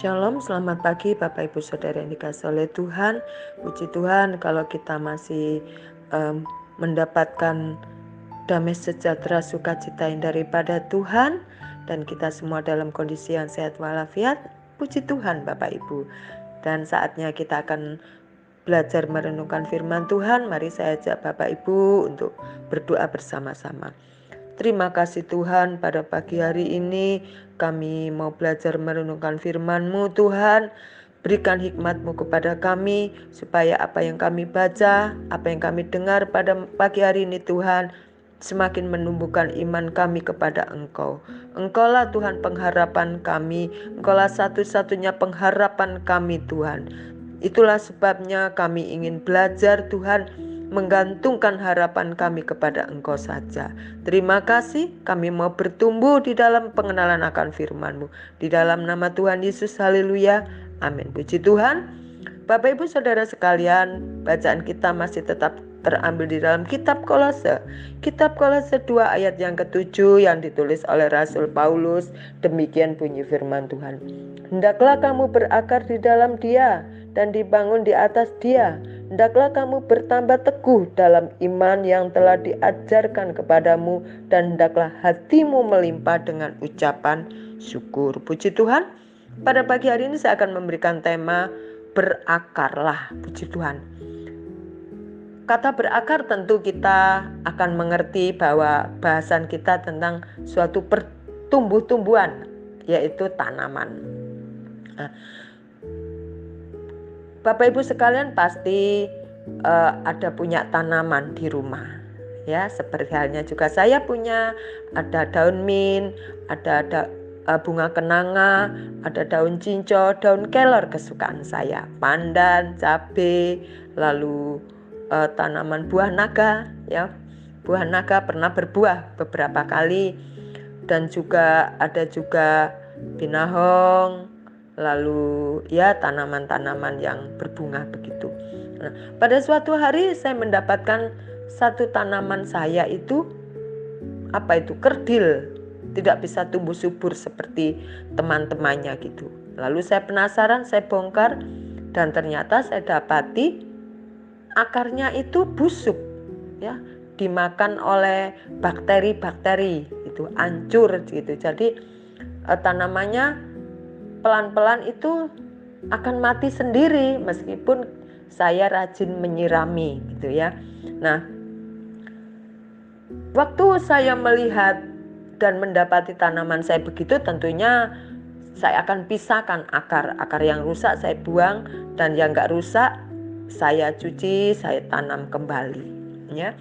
Shalom, selamat pagi Bapak Ibu Saudara yang dikasihi oleh Tuhan. Puji Tuhan kalau kita masih mendapatkan damai sejahtera sukacita yang daripada Tuhan, dan kita semua dalam kondisi yang sehat walafiat. Puji Tuhan Bapak Ibu. Dan saatnya kita akan belajar merenungkan firman Tuhan. Mari saya ajak Bapak Ibu untuk berdoa bersama-sama. Terima kasih Tuhan, pada pagi hari ini kami mau belajar merenungkan firman-Mu Tuhan. Berikan hikmat-Mu kepada kami, supaya apa yang kami baca, apa yang kami dengar pada pagi hari ini Tuhan, semakin menumbuhkan iman kami kepada Engkau. Engkaulah Tuhan pengharapan kami, Engkaulah satu-satunya pengharapan kami Tuhan. Itulah sebabnya kami ingin belajar Tuhan, menggantungkan harapan kami kepada Engkau saja. Terima kasih, kami mau bertumbuh di dalam pengenalan akan firman-Mu. Di dalam nama Tuhan Yesus, haleluya, amin. Puji Tuhan. Bapak Ibu Saudara sekalian, bacaan kita masih tetap terambil di dalam kitab Kolose. Kitab Kolose 2 ayat yang ke-7 yang ditulis oleh Rasul Paulus. Demikian bunyi firman Tuhan. Hendaklah kamu berakar di dalam Dia dan dibangun di atas Dia. Hendaklah kamu bertambah teguh dalam iman yang telah diajarkan kepadamu, dan hendaklah hatimu melimpah dengan ucapan syukur. Puji Tuhan. Pada pagi hari ini saya akan memberikan tema berakarlah. Puji Tuhan. Kata berakar tentu kita akan mengerti bahwa bahasan kita tentang suatu pertumbuh-tumbuhan, yaitu tanaman. Bapak Ibu sekalian pasti ada punya tanaman di rumah, ya, seperti halnya juga saya punya. Ada daun mint, ada bunga kenanga, ada daun cincau, daun kelor kesukaan saya, pandan, cabai, lalu tanaman buah naga, ya, buah naga pernah berbuah beberapa kali, dan juga ada juga binahong. Lalu ya tanaman-tanaman yang berbunga begitu. Nah, pada suatu hari saya mendapatkan satu tanaman saya itu kerdil, tidak bisa tumbuh subur seperti teman-temannya gitu. Lalu saya penasaran, saya bongkar, dan ternyata saya dapati akarnya itu busuk, ya, dimakan oleh bakteri-bakteri, itu hancur gitu. Jadi tanamannya pelan-pelan itu akan mati sendiri meskipun saya rajin menyirami gitu ya. Nah, waktu saya melihat dan mendapati tanaman saya begitu, tentunya saya akan pisahkan akar yang rusak saya buang, dan yang gak rusak saya cuci, saya tanam kembali, ya.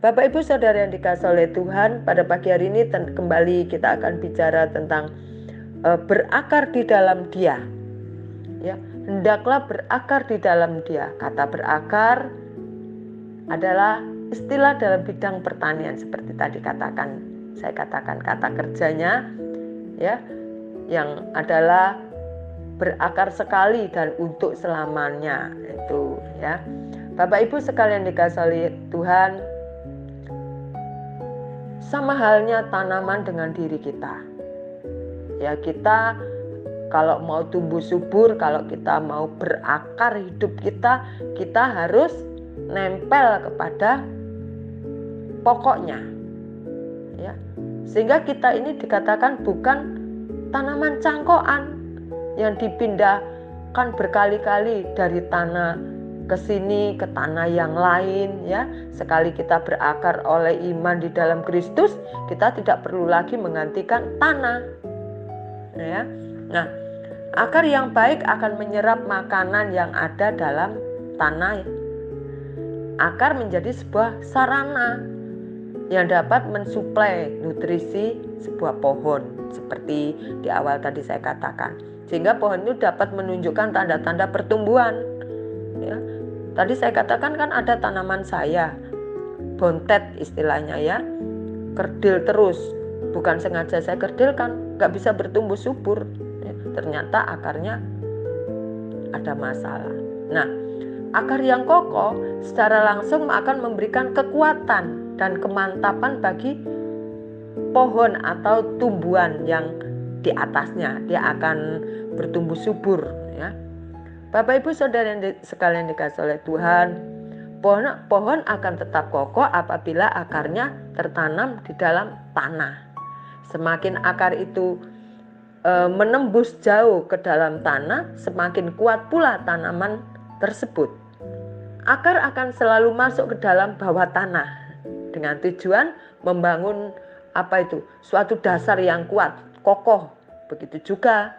Bapak Ibu Saudara yang dikasihi oleh Tuhan, pada pagi hari ini kembali kita akan bicara tentang berakar di dalam Dia, ya. Hendaklah berakar di dalam Dia. Kata berakar adalah istilah dalam bidang pertanian, seperti tadi saya katakan kata kerjanya, ya, yang adalah berakar sekali dan untuk selamanya, itu ya. Bapak Ibu sekalian dikasihi oleh Tuhan, sama halnya tanaman dengan diri kita. Ya, kita kalau mau tumbuh subur, kalau kita mau berakar hidup kita harus nempel kepada pokoknya, ya. Sehingga kita ini dikatakan bukan tanaman cangkokan yang dipindahkan berkali-kali dari tanah ke sini ke tanah yang lain, ya. Sekali kita berakar oleh iman di dalam Kristus, kita tidak perlu lagi menggantikan tanah, ya. Nah, akar yang baik akan menyerap makanan yang ada dalam tanah. Akar menjadi sebuah sarana yang dapat mensuplai nutrisi sebuah pohon, seperti di awal tadi saya katakan, sehingga pohon itu dapat menunjukkan tanda-tanda pertumbuhan, ya. Tadi saya katakan kan ada tanaman saya bontet istilahnya, ya, kerdil terus, bukan sengaja saya kerdilkan, gak bisa bertumbuh subur, ya. Ternyata akarnya ada masalah. Nah, akar yang kokoh secara langsung akan memberikan kekuatan dan kemantapan bagi pohon atau tumbuhan yang di atasnya, dia akan bertumbuh subur ya. Bapak Ibu Saudara yang sekalian dikasih oleh Tuhan, pohon akan tetap kokoh apabila akarnya tertanam di dalam tanah. Semakin akar itu menembus jauh ke dalam tanah, semakin kuat pula tanaman tersebut. Akar akan selalu masuk ke dalam bawah tanah dengan tujuan membangun suatu dasar yang kuat, kokoh. Begitu juga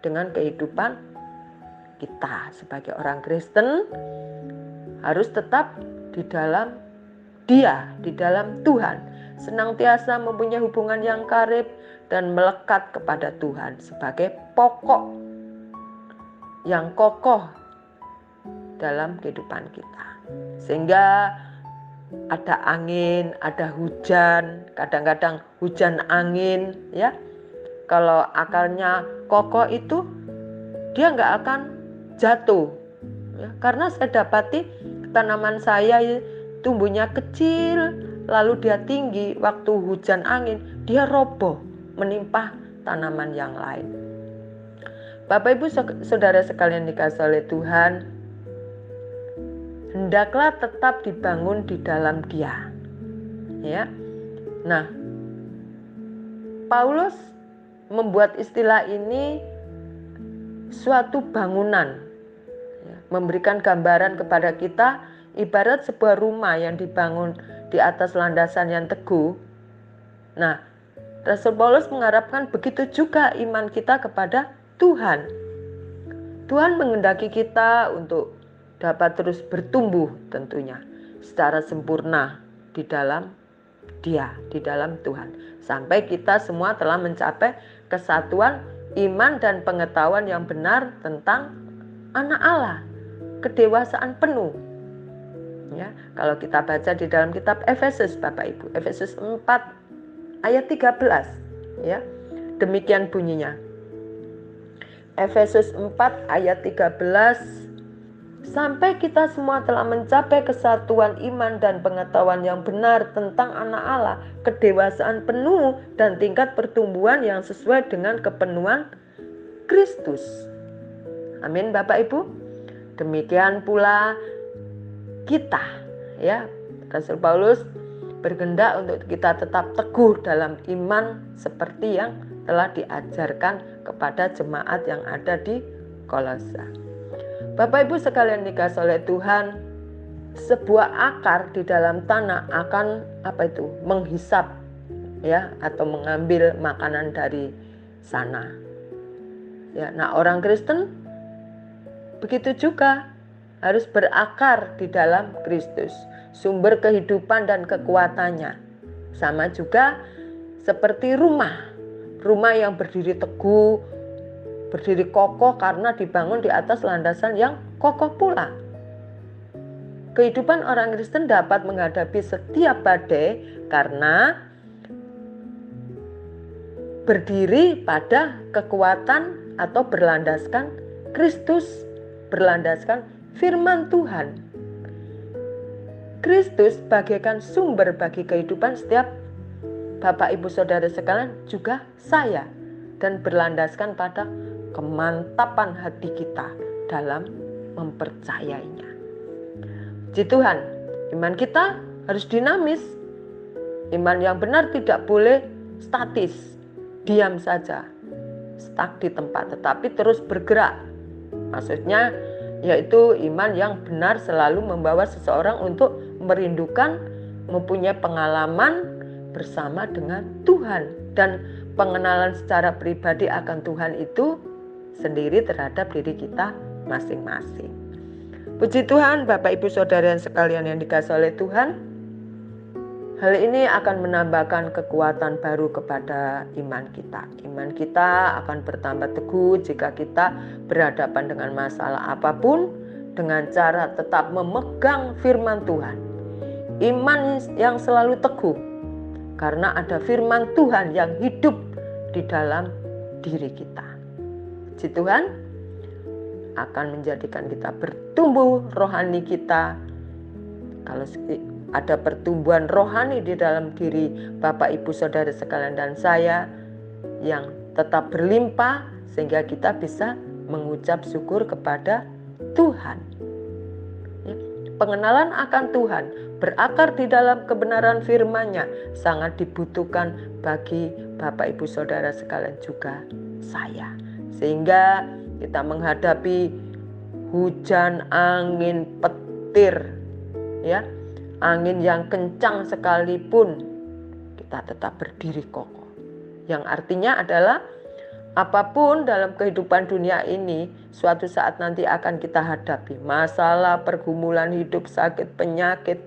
dengan kehidupan kita sebagai orang Kristen, harus tetap di dalam Dia, di dalam Tuhan, senantiasa mempunyai hubungan yang karib dan melekat kepada Tuhan sebagai pokok yang kokoh dalam kehidupan kita. Sehingga ada angin, ada hujan, kadang-kadang hujan angin ya. Kalau akarnya kokoh itu dia nggak akan jatuh ya, karena saya dapati tanaman saya tumbuhnya kecil lalu dia tinggi, waktu hujan angin dia roboh menimpa tanaman yang lain. Bapak Ibu Saudara sekalian dikasih oleh Tuhan, hendaklah tetap dibangun di dalam Dia ya. Nah, Paulus membuat istilah ini suatu bangunan ya, memberikan gambaran kepada kita ibarat sebuah rumah yang dibangun di atas landasan yang teguh. Nah, Rasul Paulus mengharapkan begitu juga iman kita kepada Tuhan. Tuhan menghendaki kita untuk dapat terus bertumbuh tentunya secara sempurna di dalam Dia, di dalam Tuhan, sampai kita semua telah mencapai kesatuan iman dan pengetahuan yang benar tentang anak Allah, kedewasaan penuh. Ya, kalau kita baca di dalam kitab Efesus Bapak Ibu, Efesus 4 ayat 13 ya. Demikian bunyinya. Efesus 4 ayat 13, sampai kita semua telah mencapai kesatuan iman dan pengetahuan yang benar tentang anak Allah, kedewasaan penuh dan tingkat pertumbuhan yang sesuai dengan kepenuhan Kristus. Amin Bapak Ibu. Demikian pula kita ya, Rasul Paulus berkehendak untuk kita tetap teguh dalam iman seperti yang telah diajarkan kepada jemaat yang ada di Kolose. Bapak Ibu sekalian dikasih oleh Tuhan, sebuah akar di dalam tanah akan menghisap ya, atau mengambil makanan dari sana. Ya, nah orang Kristen begitu juga harus berakar di dalam Kristus, sumber kehidupan dan kekuatannya. Sama juga seperti rumah yang berdiri teguh, berdiri kokoh karena dibangun di atas landasan yang kokoh pula. Kehidupan orang Kristen dapat menghadapi setiap badai karena berdiri pada kekuatan atau berlandaskan Kristus, berlandaskan firman Tuhan. Kristus bagaikan sumber bagi kehidupan setiap Bapak Ibu Saudara sekalian, juga saya, dan berlandaskan pada kemantapan hati kita dalam mempercayainya. Puji Tuhan, iman kita harus dinamis. Iman yang benar tidak boleh statis, diam saja, stuck di tempat, tetapi terus bergerak. Maksudnya yaitu iman yang benar selalu membawa seseorang untuk merindukan, mempunyai pengalaman bersama dengan Tuhan, dan pengenalan secara pribadi akan Tuhan itu sendiri terhadap diri kita masing-masing. Puji Tuhan Bapak Ibu Saudara sekalian yang dikasihi oleh Tuhan, hal ini akan menambahkan kekuatan baru kepada iman kita. Iman kita akan bertambah teguh jika kita berhadapan dengan masalah apapun dengan cara tetap memegang firman Tuhan. Iman yang selalu teguh karena ada firman Tuhan yang hidup di dalam diri kita. Puji Tuhan akan menjadikan kita bertumbuh rohani kita. Kalau ada pertumbuhan rohani di dalam diri Bapak Ibu Saudara sekalian dan saya yang tetap berlimpah sehingga kita bisa mengucap syukur kepada Tuhan. Ya, pengenalan akan Tuhan, berakar di dalam kebenaran firman-Nya sangat dibutuhkan bagi Bapak Ibu Saudara sekalian juga saya. Sehingga kita menghadapi hujan, angin, petir, ya, angin yang kencang sekalipun kita tetap berdiri kokoh. Yang artinya adalah apapun dalam kehidupan dunia ini suatu saat nanti akan kita hadapi. Masalah, pergumulan hidup, sakit, penyakit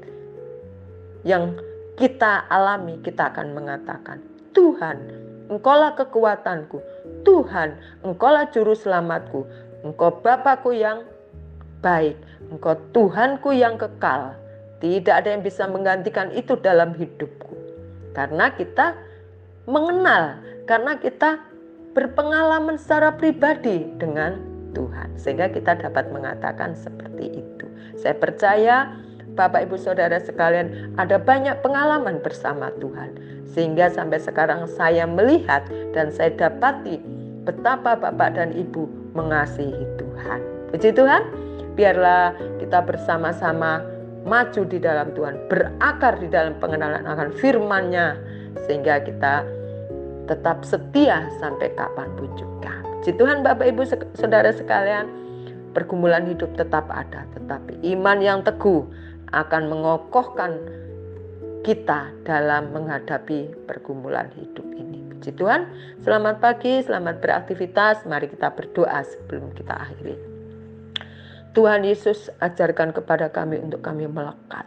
yang kita alami, kita akan mengatakan, Tuhan, Engkaulah kekuatanku. Tuhan, Engkaulah juru selamatku. Engkau Bapakku yang baik. Engkau Tuhanku yang kekal. Tidak ada yang bisa menggantikan itu dalam hidupku. Karena kita mengenal, karena kita berpengalaman secara pribadi dengan Tuhan. Sehingga kita dapat mengatakan seperti itu. Saya percaya Bapak Ibu Saudara sekalian ada banyak pengalaman bersama Tuhan. Sehingga sampai sekarang saya melihat dan saya dapati betapa Bapak dan Ibu mengasihi Tuhan. Puji Tuhan, biarlah kita bersama-sama maju di dalam Tuhan, berakar di dalam pengenalan akan firman-Nya, sehingga kita tetap setia sampai kapanpun juga. Puji Tuhan Bapak Ibu Saudara sekalian, pergumulan hidup tetap ada, tetapi iman yang teguh akan mengokohkan kita dalam menghadapi pergumulan hidup ini. Puji Tuhan, selamat pagi, selamat beraktivitas. Mari kita berdoa sebelum kita akhiri. Tuhan Yesus, ajarkan kepada kami untuk kami melekat.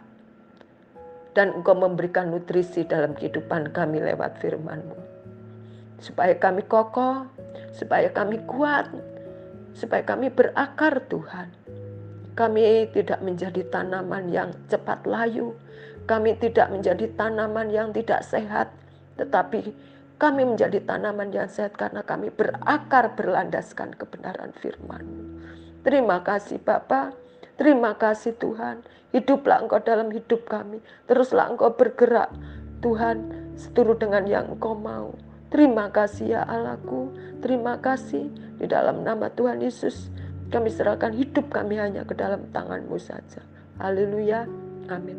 Dan Engkau memberikan nutrisi dalam kehidupan kami lewat firman-Mu. Supaya kami kokoh, supaya kami kuat, supaya kami berakar Tuhan. Kami tidak menjadi tanaman yang cepat layu. Kami tidak menjadi tanaman yang tidak sehat. Tetapi kami menjadi tanaman yang sehat karena kami berakar berlandaskan kebenaran firman-Mu. Terima kasih Bapa, terima kasih Tuhan. Hiduplah Engkau dalam hidup kami. Teruslah Engkau bergerak Tuhan seturut dengan yang Engkau mau. Terima kasih ya Allahku, terima kasih. Di dalam nama Tuhan Yesus kami serahkan hidup kami hanya ke dalam tangan-Mu saja. Haleluya, amin.